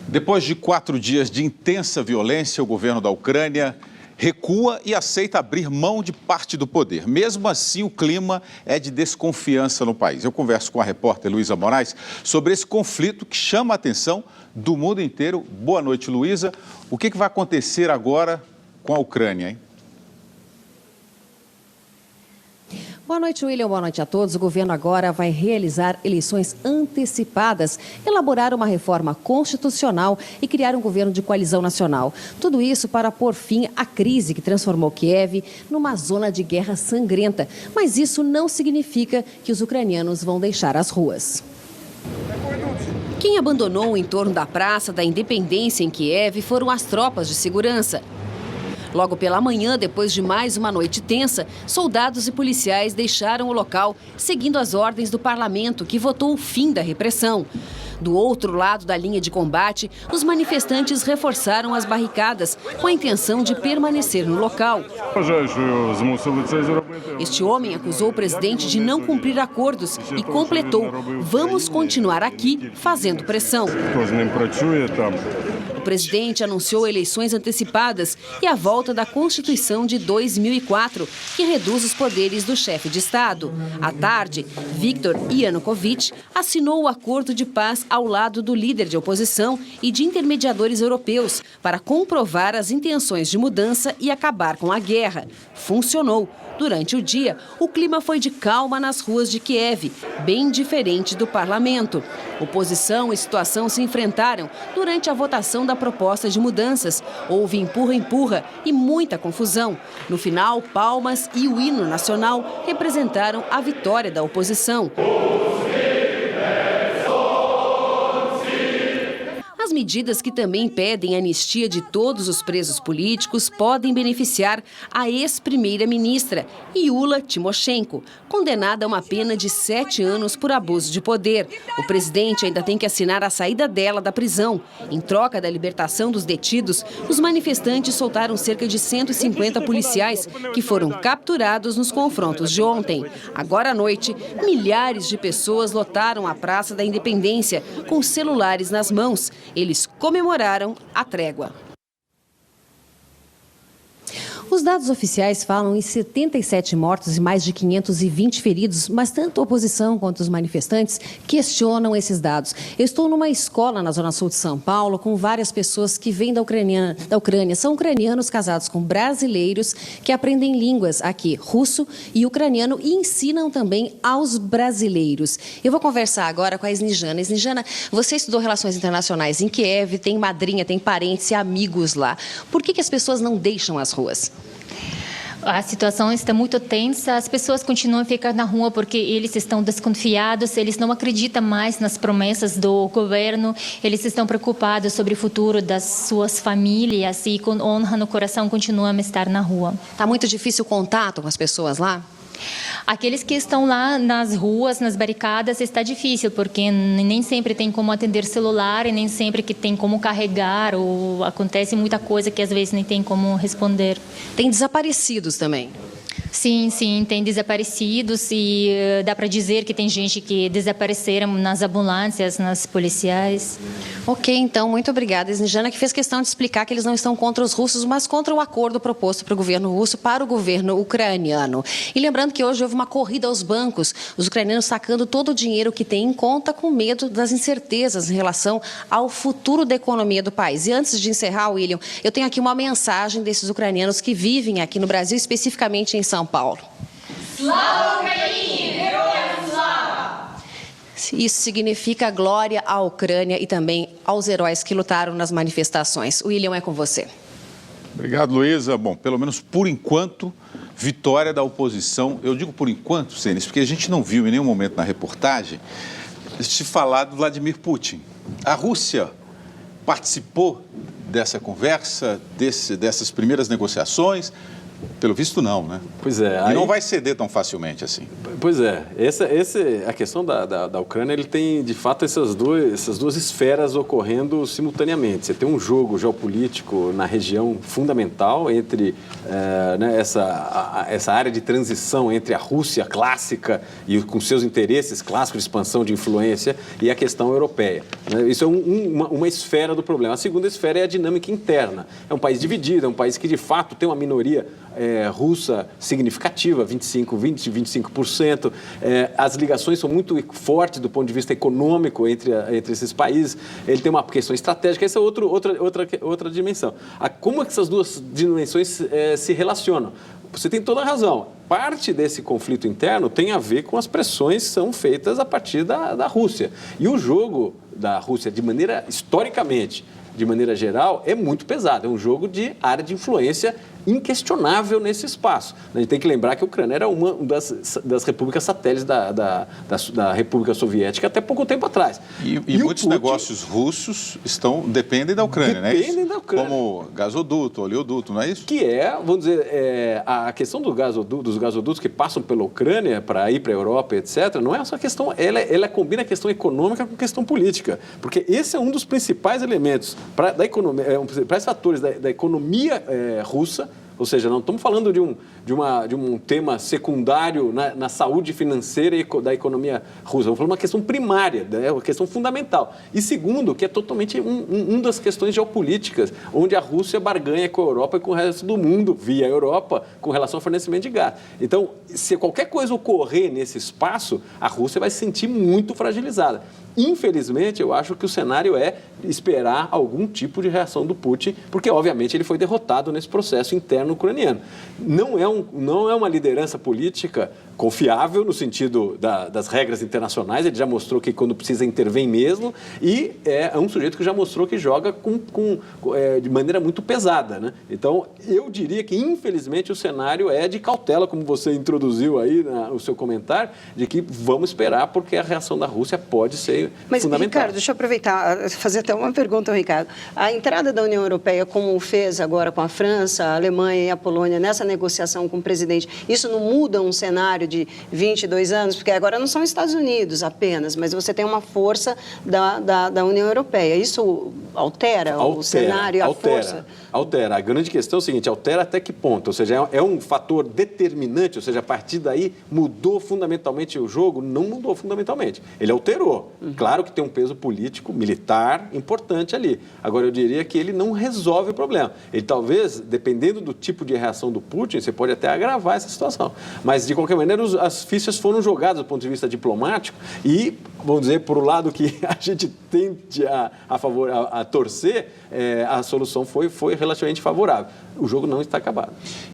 Depois de 4 dias de intensa violência, o governo da Ucrânia recua e aceita abrir mão de parte do poder. Mesmo assim, o clima é de desconfiança no país. Eu converso com a repórter Luísa Moraes sobre esse conflito que chama a atenção do mundo inteiro. Boa noite, Luísa. O que vai acontecer agora com a Ucrânia, hein? Boa noite, William. Boa noite a todos. O governo agora vai realizar eleições antecipadas, elaborar uma reforma constitucional e criar um governo de coalizão nacional. Tudo isso para pôr fim à crise que transformou Kiev numa zona de guerra sangrenta. Mas isso não significa que os ucranianos vão deixar as ruas. Quem abandonou o entorno da Praça da Independência em Kiev foram as tropas de segurança. Logo pela manhã, depois de mais uma noite tensa, soldados e policiais deixaram o local, seguindo as ordens do parlamento, que votou o fim da repressão. Do outro lado da linha de combate, os manifestantes reforçaram as barricadas, com a intenção de permanecer no local. Este homem acusou o presidente de não cumprir acordos e completou: "Vamos continuar aqui fazendo pressão." O presidente anunciou eleições antecipadas e a volta da Constituição de 2004, que reduz os poderes do chefe de Estado. À tarde, Viktor Yanukovych assinou o acordo de paz ao lado do líder de oposição e de intermediadores europeus para comprovar as intenções de mudança e acabar com a guerra. Funcionou. Durante o dia, o clima foi de calma nas ruas de Kiev, bem diferente do parlamento. Oposição e situação se enfrentaram durante a votação da proposta de mudanças. Houve empurra-empurra e muita confusão. No final, palmas e o hino nacional representaram a vitória da oposição. As medidas que também pedem a anistia de todos os presos políticos podem beneficiar a ex-primeira-ministra, Yulia Tymoshenko, condenada a uma pena de 7 anos por abuso de poder. O presidente ainda tem que assinar a saída dela da prisão. Em troca da libertação dos detidos, os manifestantes soltaram cerca de 150 policiais que foram capturados nos confrontos de ontem. Agora à noite, milhares de pessoas lotaram a Praça da Independência com celulares nas mãos. Eles comemoraram a trégua. Os dados oficiais falam em 77 mortos e mais de 520 feridos, mas tanto a oposição quanto os manifestantes questionam esses dados. Eu estou numa escola na zona sul de São Paulo com várias pessoas que vêm da Ucrânia. São ucranianos casados com brasileiros que aprendem línguas aqui, russo e ucraniano, e ensinam também aos brasileiros. Eu vou conversar agora com a Snejana. Snejana, você estudou Relações Internacionais em Kiev, tem madrinha, tem parentes e amigos lá. Por que as pessoas não deixam as ruas? A situação está muito tensa, as pessoas continuam a ficar na rua porque eles estão desconfiados, eles não acreditam mais nas promessas do governo, eles estão preocupados sobre o futuro das suas famílias e com honra no coração continuam a estar na rua. Está muito difícil o contato com as pessoas lá? Aqueles que estão lá nas ruas, nas barricadas, está difícil, porque nem sempre tem como atender celular e nem sempre que tem como carregar, ou acontece muita coisa que às vezes nem tem como responder. Tem desaparecidos também? Sim, tem desaparecidos e dá para dizer que tem gente que desapareceram nas ambulâncias, nas policiais. Ok, então, muito obrigada, Snejana, que fez questão de explicar que eles não estão contra os russos, mas contra o acordo proposto para o governo russo para o governo ucraniano. E lembrando que hoje houve uma corrida aos bancos, os ucranianos sacando todo o dinheiro que têm em conta com medo das incertezas em relação ao futuro da economia do país. E antes de encerrar, William, eu tenho aqui uma mensagem desses ucranianos que vivem aqui no Brasil, especificamente em São Paulo. Slava Ukraini! Heroям slava! Isso significa glória à Ucrânia e também aos heróis que lutaram nas manifestações. William, é com você. Obrigado, Luísa. Bom, pelo menos por enquanto, vitória da oposição. Eu digo por enquanto, Cênis, porque a gente não viu em nenhum momento na reportagem se falar do Vladimir Putin. A Rússia participou dessa conversa, dessas primeiras negociações. Pelo visto, não, né? Pois é. E não vai ceder tão facilmente assim. Pois é. A questão da Ucrânia, ele tem, de fato, essas duas esferas ocorrendo simultaneamente. Você tem um jogo geopolítico na região fundamental entre essa área de transição entre a Rússia clássica e com seus interesses clássicos de expansão de influência e a questão europeia. Isso é uma esfera do problema. A segunda esfera é a dinâmica interna. É um país dividido, é um país que, de fato, tem uma minoria russa significativa, 25%. As ligações são muito fortes do ponto de vista econômico entre esses países. Ele tem uma questão estratégica, essa é outra dimensão. Como é que essas duas dimensões se relacionam? Você tem toda a razão. Parte desse conflito interno tem a ver com as pressões que são feitas a partir da Rússia. E o jogo da Rússia, historicamente, de maneira geral, é muito pesado. É um jogo de área de influência inquestionável nesse espaço. A gente tem que lembrar que a Ucrânia era uma das repúblicas satélites da República Soviética até pouco tempo atrás. E muitos Putin, negócios russos dependem da Ucrânia, não é isso? Dependem da Ucrânia. Como gasoduto, oleoduto, não é isso? Que vamos dizer, a questão dos gasodutos que passam pela Ucrânia para ir para a Europa, etc., não é só questão, ela combina a questão econômica com a questão política, porque esse é um dos principais elementos para esses fatores da economia russa. Ou seja, não estamos falando de um tema secundário na saúde financeira da economia russa. Estamos falando de uma questão primária, uma questão fundamental. E segundo, que é totalmente uma das questões geopolíticas, onde a Rússia barganha com a Europa e com o resto do mundo, via Europa, com relação ao fornecimento de gás. Então, se qualquer coisa ocorrer nesse espaço, a Rússia vai se sentir muito fragilizada. Infelizmente, eu acho que o cenário é esperar algum tipo de reação do Putin, porque, obviamente, ele foi derrotado nesse processo interno ucraniano. Não é uma liderança política confiável no sentido das regras internacionais, ele já mostrou que quando precisa intervém mesmo, e é um sujeito que já mostrou que joga de maneira muito pesada, né? Então, eu diria que, infelizmente, o cenário é de cautela, como você introduziu aí no seu comentário, de que vamos esperar, porque a reação da Rússia pode ser fundamental. Ricardo, deixa eu aproveitar, fazer até uma pergunta ao Ricardo. A entrada da União Europeia, como fez agora com a França, a Alemanha e a Polônia, nessa negociação com o presidente, isso não muda um cenário de 22 anos? Porque agora não são Estados Unidos apenas, mas você tem uma força da União Europeia. Isso altera o cenário e a força? Altera. A grande questão é o seguinte, altera até que ponto? Ou seja, é um fator determinante, ou seja, a partir daí mudou fundamentalmente o jogo? Não mudou fundamentalmente. Ele alterou. Claro que tem um peso político, militar importante ali. Agora, eu diria que ele não resolve o problema. Ele talvez, dependendo do tipo de reação do Putin, você pode até agravar essa situação. Mas, de qualquer maneira, as fichas foram jogadas do ponto de vista diplomático e, vamos dizer, por o lado que a gente tende a torcer, a solução foi relativamente favorável. O jogo não está acabado.